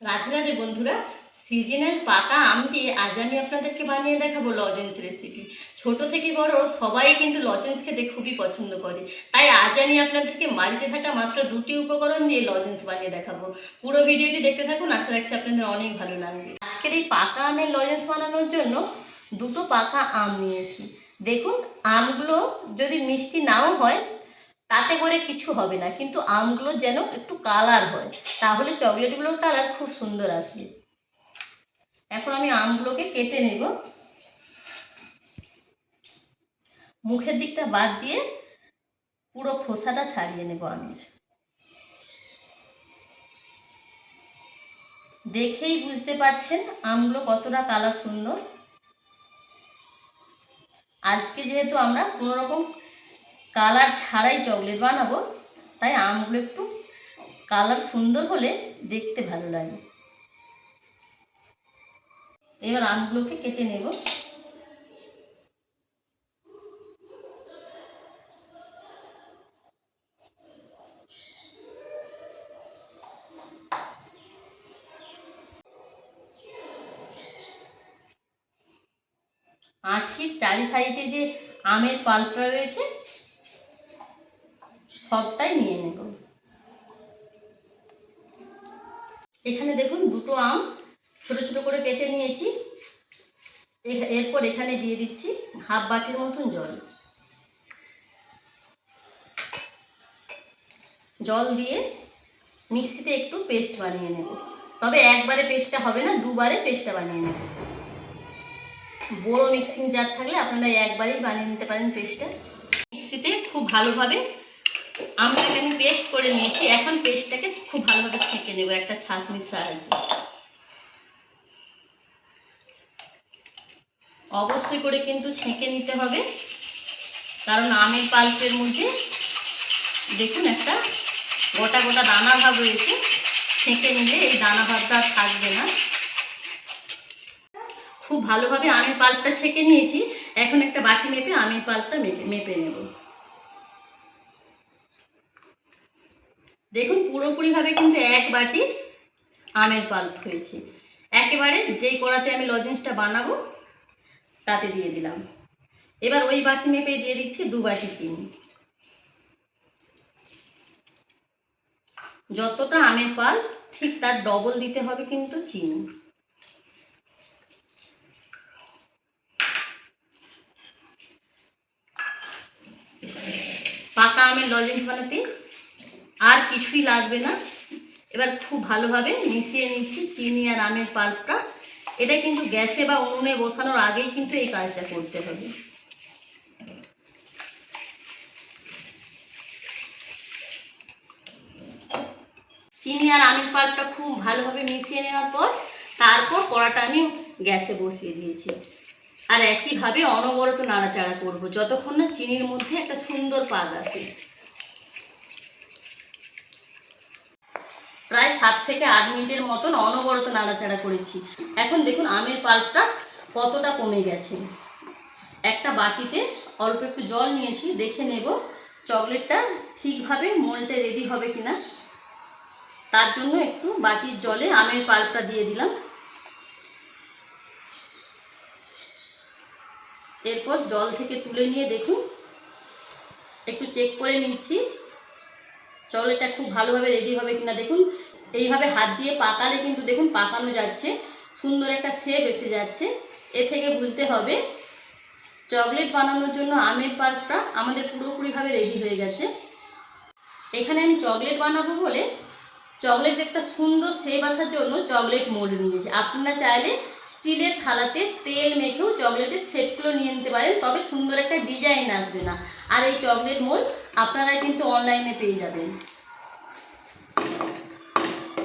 রাধে রাধে বন্ধুরা, সিজনাল পাকা আম দিয়ে আজ আমি আপনাদেরকে বানিয়ে দেখাবো লজেন্স রেসিপি। ছোট থেকে বড় সবাই কিন্তু লজেন্স খেতে খুবই পছন্দ করে। তাই আজ আমি আপনাদেরকে বাড়িতে থাকা মাত্র দুটি উপকরণ দিয়ে লজেন্স বানিয়ে দেখাবো। পুরো ভিডিওটি দেখতে থাকুন, আশা রাখছি আপনাদের অনেক ভালো লাগবে। আজকের এই পাকা আমের লজেন্স বানানোর জন্য দুটো পাকা আম নিয়েছি। দেখুন, আমগুলো যদি মিষ্টি নাও হয় তাতে করে কিছু হবে না, কিন্তু আমগুলো যেন একটু কালার হয়, তাহলে চকলেটগুলোর কালার খুব সুন্দর আসবে। এখন আমি আমগুলোকে কেটে নেব, মুখের দিকটা বাদ দিয়ে পুরো খোসাটা ছাড়িয়ে নেব আমের। দেখেই বুঝতে পারছেন আমগুলো কতটা কালার সুন্দর। আজকে যেহেতু আমরা কোনো রকম কালার ছাড়াই চকলেট বানাবো, তাই আমগুলো একটু কালার সুন্দর হলে দেখতে ভালো লাগে। এবার আমগুলোকে কেটে নেব। আঁঠির চারি সাইডে যে আমের পাল্পটা রয়েছে সবটাই নিয়ে নেব। এখানে দেখুন দুটো আম ছোট ছোট করে কেটে নিয়েছি। এরপর এখানে দিয়ে দিচ্ছি হাফ বাটির মতন জল। জল দিয়ে মিক্সিতে একটু পেস্ট বানিয়ে নেব, তবে একবারে পেস্টটা হবে না, দুবারে পেস্টটা বানিয়ে নেব। বড় মিক্সিং জার থাকলে আপনারা একবারেই বানিয়ে নিতে পারেন পেস্টটা। মিক্সিতে খুব ভালোভাবে আমটাকে আমি পেস্ট করে নিয়েছি। এখন পেস্টটাকে খুব ভালোভাবে ছেঁকে নেব একটা ছাঁকনির সাহায্যে। অবশ্যই করে কিন্তু ছেঁকে নিতে হবে, কারণ আমের পাল্পের মধ্যে দেখুন একটা গোটা গোটা দানা ভাব রয়েছে। ছেঁকে নিলে এই দানা ভাবটা থাকবে না। খুব ভালোভাবে আমের পাল্পটা ছেঁকে নিয়েছি। এখন একটা বাটি মেপে আমের পাল্পটা মেপে নেব। দেখুন পুরোপুরিভাবে কিন্তু এক বাটি আমের পাল্প হয়েছে। একেবারে যেই কড়াতে আমি লজেন্সটা বানাবো তাতে দিয়ে দিলাম। এবার ওই বাটি মেপে দিয়ে দিচ্ছি 2 বাটি চিনি। যতটা আমের পাল্প ঠিক তার ডবল দিতে হবে কিন্তু চিনি। পাকা আমের লজেন্স বানাতে আর কিছুই লাগবে না। এবার খুব ভালোভাবে মিশিয়ে নিচ্ছি চিনি আর আমের পাল্পটা। এটা কিন্তু গ্যাসে বা উনুনে বসানোর আগেই কিন্তু এই কাজটা করতে হবে। চিনি আর আমের পাল্পটা খুব ভালোভাবে মিশিয়ে নেওয়ার পর তারপর কড়াটা আমি গ্যাসে বসিয়ে দিয়েছি। আর একইভাবে অনবরত নাড়াচাড়া করব যতক্ষণ না চিনির মধ্যে একটা সুন্দর পাগ আসে। প্রায় 7 থেকে 8 মিনিটের মতন অনবরত নাড়াচাড়া করেছি। এখন দেখুন আমের পাল্পটা কতটা কমে গেছে। একটা বাটিতে অল্প একটু জল নিয়েছি, দেখে নেব চকলেটটা ঠিকভাবে মোল্টে রেডি হবে কিনা। তার জন্য একটু বাটির জলে আমের পাল্পটা দিয়ে দিলাম। এরপর জল থেকে তুলে নিয়ে দেখুন একটু চেক করে নিচ্ছি চকলেটটা খুব ভালোভাবে রেডি হবে কিনা। দেখুন এইভাবে হাত দিয়ে পাকালে কিন্তু দেখুন পাকানো যাচ্ছে, সুন্দর একটা শেপ এসে যাচ্ছে। এ থেকে বুঝতে হবে চকলেট বানানোর জন্য আমের পাল্পটা আমাদের পুরোপুরিভাবে রেডি হয়ে গেছে। এখানে আমি চকলেট বানাবো বলে চকলেট একটা সুন্দর শেপ আসার জন্য চকলেট মোল্ড নিয়েছি। আপনারা চাইলে স্টিলের থালাতে তেল মেখেও চকলেটের শেপগুলো নিয়ে নিতে পারেন, তবে সুন্দর একটা ডিজাইন আসবে না। আর এই চকলেট মোল্ড আপনারা কিন্তু অনলাইনে পেয়ে যাবেন।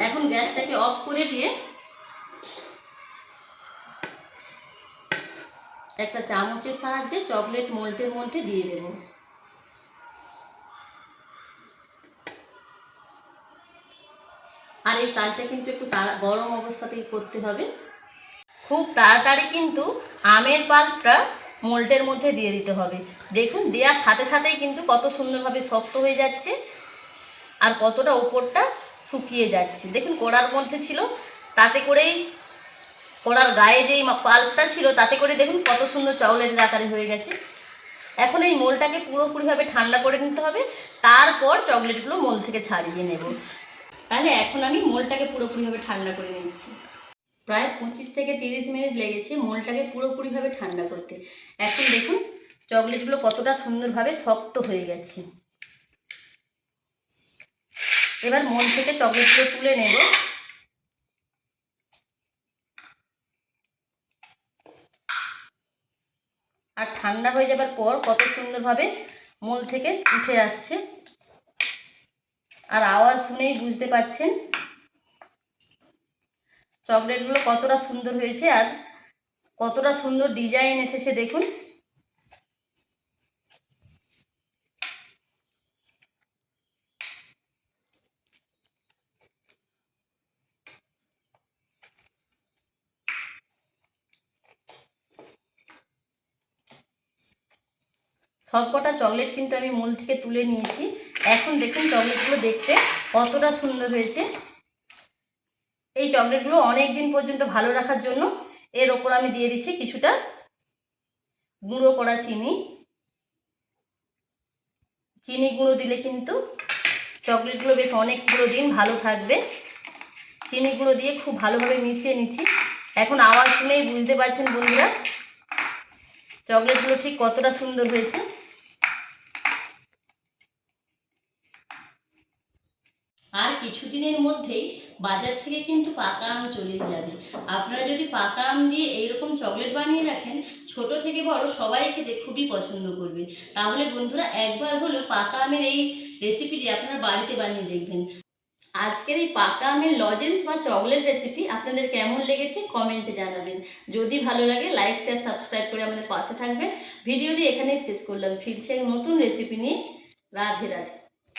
এখন গ্যাসটাকে অফ করে দিয়ে একটা চামচের সাহায্যে চকলেট মোল্ডের মধ্যে দিয়ে দেব। আর এই কাজটা কিন্তু একটু গরম অবস্থাতেই করতে হবে। খুব তাড়াতাড়ি কিন্তু আমের পাল্পটা মোল্ডের মধ্যে দিয়ে দিতে হবে। দেখুন দেওয়ার সাথে সাথেই কিন্তু কত সুন্দরভাবে শক্ত হয়ে যাচ্ছে আর কতটা ওপরটা শুকিয়ে যাচ্ছে। দেখুন কড়ার মধ্যে ছিল, তাতে করেই কড়ার গায়ে যেই পাল্পটা ছিল তাতে করে দেখুন কত সুন্দর চকলেটের আকারে হয়ে গেছে। এখন এই মোলটাকে পুরোপুরিভাবে ঠান্ডা করে নিতে হবে, তারপর চকলেটগুলো মোল থেকে ছাড়িয়ে নেব। তাহলে এখন আমি মোলটাকে পুরোপুরিভাবে ঠান্ডা করে নিচ্ছি। প্রায় 25 থেকে 30 মিনিট লেগেছে মোলটাকে পুরোপুরিভাবে ঠান্ডা করতে। এখন দেখুন চকলেটগুলো কতটা সুন্দরভাবে শক্ত হয়ে গেছে। এবার মোল থেকে চকলেটগুলো তুলে নেব। আর ঠান্ডা হয়ে যাবার পর কত সুন্দরভাবে মোল থেকে উঠে আসছে, আর আওয়াজ শুনেই বুঝতে পারছেন চকলেটগুলো কতটা সুন্দর হয়েছে আর কতটা সুন্দর ডিজাইন এসেছে দেখুন। সবকটা চকলেট কিন্তু আমি মোল থেকে তুলে নিয়েছি। এখন দেখুন চকলেটগুলো দেখতে কতটা সুন্দর হয়েছে। এই চকলেটগুলো অনেক দিন পর্যন্ত ভালো রাখার জন্য এর ওপর আমি দিয়ে দিচ্ছি কিছুটা গুঁড়ো করা চিনি। চিনি গুঁড়ো দিলে কিন্তু চকলেটগুলো বেশ অনেকগুলো দিন ভালো থাকবে। চিনি গুঁড়ো দিয়ে খুব ভালোভাবে মিশিয়ে নিচ্ছি। এখন আওয়াজ শুনেই বুঝতে পারছেন বন্ধুরা চকলেটগুলো ঠিক কতটা সুন্দর হয়েছে। আর কিছুদিনের মধ্যেই বাজার থেকে কিন্তু পাকা আম চলে যাবে। আপনারা যদি পাকা আম দিয়ে এইরকম চকলেট বানিয়ে রাখেন, ছোট থেকে বড় সবাই খেতে খুবই পছন্দ করবে। তাহলে বন্ধুরা একবার হলেও পাকা আমের এই রেসিপিটি আপনারা বাড়িতে বানিয়ে দেখবেন। আজকের এই পাকা আমের লজেন্স বা চকলেট রেসিপি আপনাদের কেমন লেগেছে কমেন্টে জানাবেন। যদি ভালো লাগে লাইক শেয়ার সাবস্ক্রাইব করে আমাদের পাশে থাকবেন। ভিডিওটি এখানেই শেষ করলাম, ফিরছি এক নতুন রেসিপি নিয়ে। রাধে রাধে।